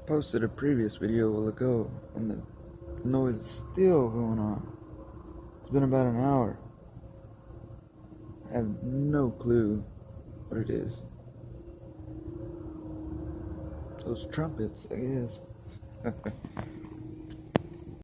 posted a previous video a while ago, and the noise is still going on. It's been about an hour. I have no clue what it is. Those trumpets, I guess.